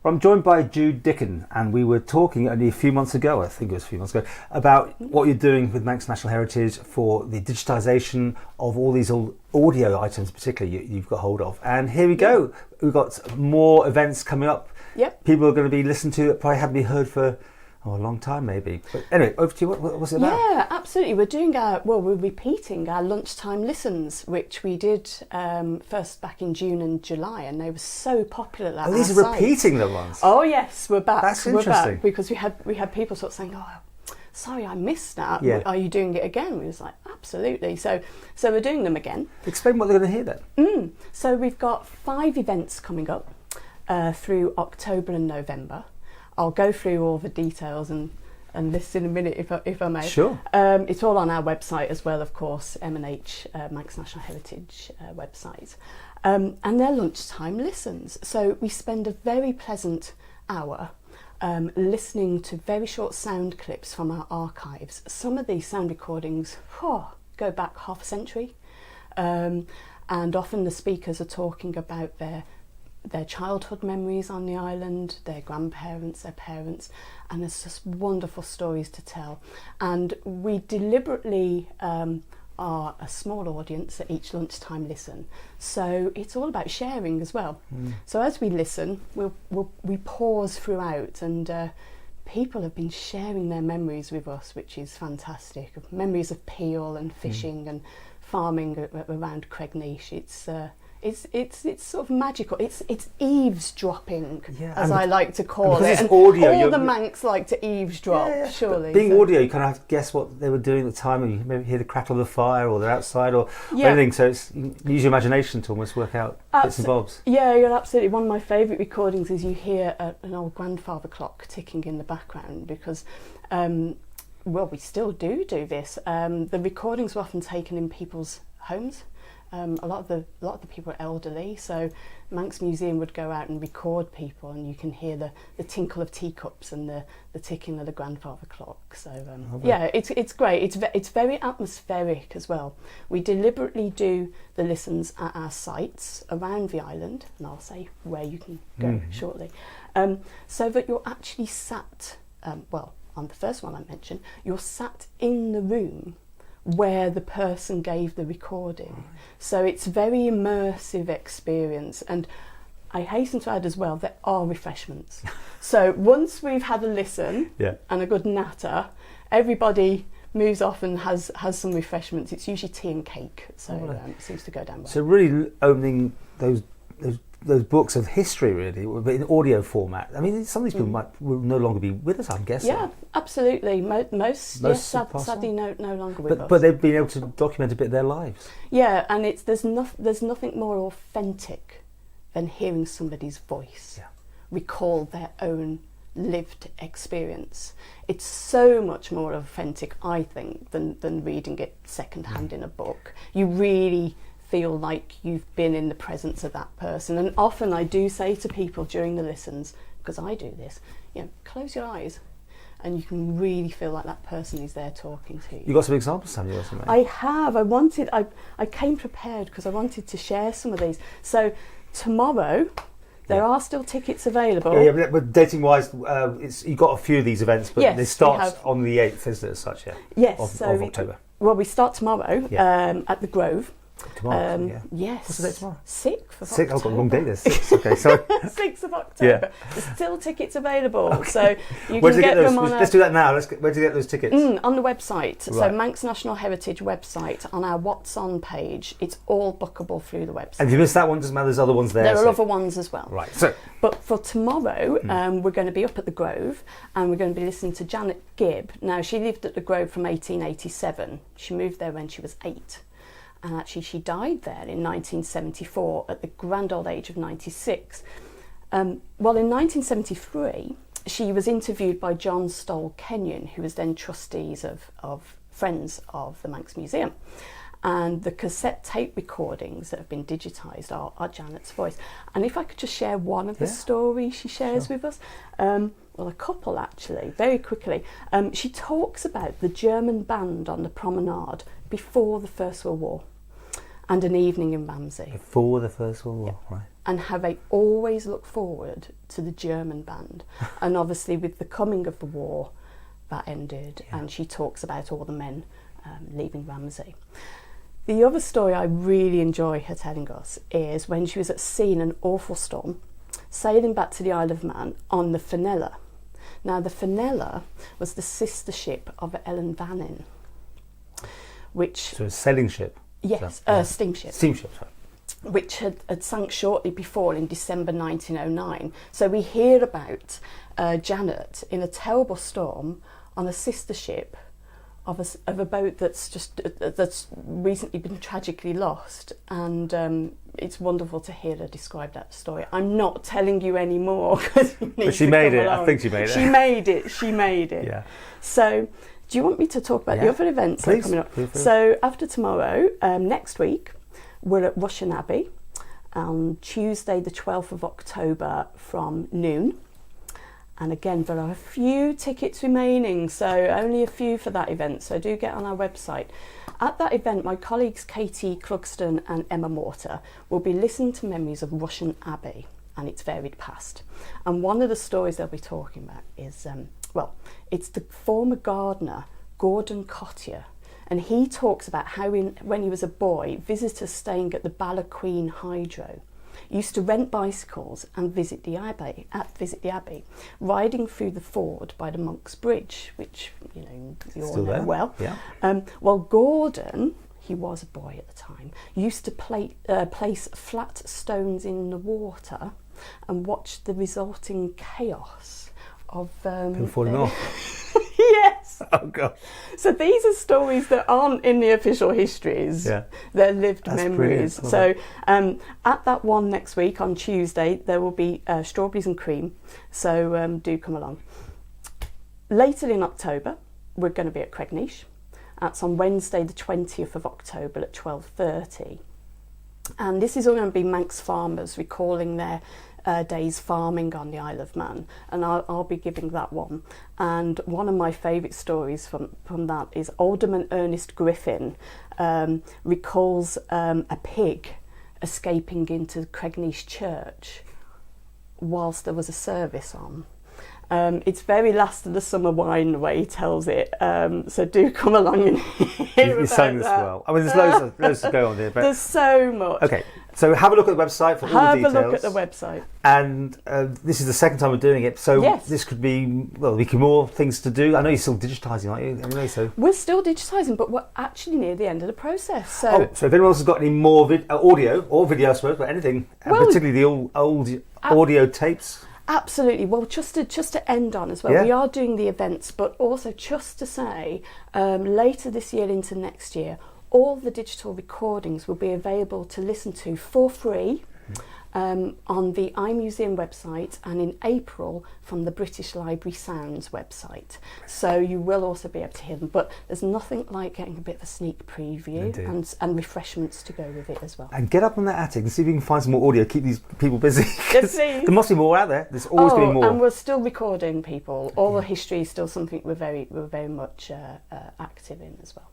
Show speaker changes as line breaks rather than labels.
Well, I'm joined by Jude, Dicken, and we were talking only a few months ago, I think it was a few months ago, about what you're doing with Manx National Heritage for the digitisation of all these old audio items, particularly you've got hold of. And here we go. We've got more events coming up.
Yep.
People are going to be listened to that probably haven't been heard for a long time, maybe. But anyway, over to you. What was it about?
Yeah, absolutely. We're repeating our Lunchtime Listens, which we did first back in June and July, and they were so popular.
Oh, these are repeating the ones.
Oh yes, we're back.
That's
we're
interesting.
back because we had people sort of saying, "Oh, sorry, I missed that.
Yeah.
Are you doing it again?" We was like, "Absolutely." So we're doing them again.
Explain what they're going to hear then.
So we've got 5 events coming up through October and November. I'll go through all the details and list in a minute if I may.
Sure.
It's all on our website as well, of course, M&H, Manx National Heritage website. And they're lunchtime listens. So we spend a very pleasant hour listening to very short sound clips from our archives. Some of these sound recordings go back half a century. And often the speakers are talking about their childhood memories on the island, their grandparents, their parents, and there's just wonderful stories to tell. And we deliberately are a small audience at each lunchtime listen, so it's all about sharing as well. So as we listen, we pause throughout, and people have been sharing their memories with us, which is fantastic. Memories of peel and fishing and farming around Cregnish. It's sort of magical. It's eavesdropping, as I like to call it. And
audio,
all the Manx like to eavesdrop, surely.
But being audio, you kind of have to guess what they were doing at the time, and you maybe hear the crackle of the fire, or they're outside, or anything. So you use your imagination to almost work out bits and bobs.
Yeah, you're absolutely. One of my favourite recordings is you hear an old grandfather clock ticking in the background, because we still do this. The recordings were often taken in people's homes. A lot of the people are elderly, so Manx Museum would go out and record people, and you can hear the tinkle of teacups and the ticking of the grandfather clock. So it's great. It's very atmospheric as well. We deliberately do the listens at our sites around the island, and I'll say where you can go shortly, so that you're actually sat. On the first one I mentioned, you're sat in the room where the person gave the recording. So it's very immersive experience, and I hasten to add as well, there are refreshments. So once we've had a listen and a good natter, everybody moves off and has some refreshments. It's usually tea and cake, so it seems to go down well.
So really opening those books of history, really, but in audio format. I mean, some of these people will no longer be with us, I'm guessing.
Yeah, absolutely. Most sadly no longer with us.
But they've been able to document a bit of their lives.
Yeah, and there's nothing more authentic than hearing somebody's voice recall their own lived experience. It's so much more authentic, I think, than reading it secondhand in a book. You really feel like you've been in the presence of that person. And often I do say to people during the listens, because I do this, close your eyes, and you can really feel like that person is there talking to you.
You got some examples, have you?
I have. I came prepared because I wanted to share some of these. So tomorrow, there are still tickets available.
Yeah, but dating wise, you've got a few of these events, but they start on the 8th, isn't it, as such?
Yes,
of October.
We start tomorrow at the Grove.
Tomorrow,
yes.
What's the date tomorrow?
6th of October.
I've got a long day there. 6th, okay, sorry.
6th of October. There's still tickets available, so you
can
get them on.
Let's do that now. Where do you get those tickets?
On the website. So Manx National Heritage website, on our What's On page. It's all bookable through the website.
And if you missed that one, doesn't matter. There's other ones there.
There are other ones as well.
Right.
But for tomorrow, we're going to be up at the Grove, and we're going to be listening to Janet Gibb. Now, she lived at the Grove from 1887. She moved there when she was 8. And actually she died there in 1974 at the grand old age of 96. In 1973, she was interviewed by John Stoll Kenyon, who was then trustees of Friends of the Manx Museum. And the cassette tape recordings that have been digitised are Janet's voice. And if I could just share one of the stories she shares with us. A couple actually, very quickly. She talks about the German band on the promenade before the First World War and an evening in Ramsey.
Before the First World War, right.
and how they always look forward to the German band. And obviously with the coming of the war, that ended, and she talks about all the men leaving Ramsey. The other story I really enjoy her telling us is when she was at sea in an awful storm, sailing back to the Isle of Man on the Fenella. Now the Fenella was the sister ship of Ellen Vannin, which...
So a sailing ship?
Yes, steamship.
Steamship, sorry.
Which had sunk shortly before in December 1909. So we hear about Janet in a terrible storm on a sister ship of a boat that's recently been tragically lost, and it's wonderful to hear her describe that story. I'm not telling you any more because
but she made it. I think she made it.
She made it.
Yeah.
So, do you want me to talk about the other events that are coming up? So after tomorrow, next week, we're at Rushen Abbey on Tuesday the 12th of October from noon. And again, there are a few tickets remaining, so only a few for that event, so do get on our website. At that event, my colleagues Katie Clugston and Emma Morter will be listening to memories of Rushen Abbey and its varied past. And one of the stories they'll be talking about is, it's the former gardener, Gordon Cottier, and he talks about how when he was a boy, visitors staying at the Ballacqueen Hydro used to rent bicycles and visit the abbey, riding through the ford by the Monk's Bridge, which you all know well.
Yeah.
Well, Gordon, he was a boy at the time, used to place flat stones in the water and watch the resulting chaos of
people falling off.
Yes.
Oh God.
So these are stories that aren't in the official histories.
Yeah.
They're lived memories.
Brilliant.
So at that one next week on Tuesday, there will be strawberries and cream. So do come along. Later in October, we're going to be at Cregnish. That's on Wednesday, the 20th of October at 12:30. And this is all going to be Manx farmers recalling their days farming on the Isle of Man, and I'll be giving that one. And one of my favourite stories from that is Alderman Ernest Griffin recalls a pig escaping into Cregnish Church whilst there was a service on. It's very last of the summer wine the way he tells it, so do come along and hear
You're saying this well. I mean, there's loads to go on here. But
there's so much.
Okay, so have a look at the website for all the details.
Have a look at the website.
And this is the second time we're doing it, so this could be, we can more things to do. I know you're still digitising, aren't you? Anyway, so
we're still digitising, but we're actually near the end of the process. So,
if anyone else has got any more audio or video, I suppose, but anything, particularly the old audio tapes.
Absolutely. Well, just to end on as well, we are doing the events, but also just to say, later this year into next year, all the digital recordings will be available to listen to for free on the iMuseum website, and in April from the British Library Sounds website. So you will also be able to hear them, but there's nothing like getting a bit of a sneak preview and refreshments to go with it as well.
And get up on that attic and see if you can find some more audio, keep these people busy.
Yes, please.
There must be more out there. There's always been more.
And we're still recording people. All the history is still something we're very much active in as well.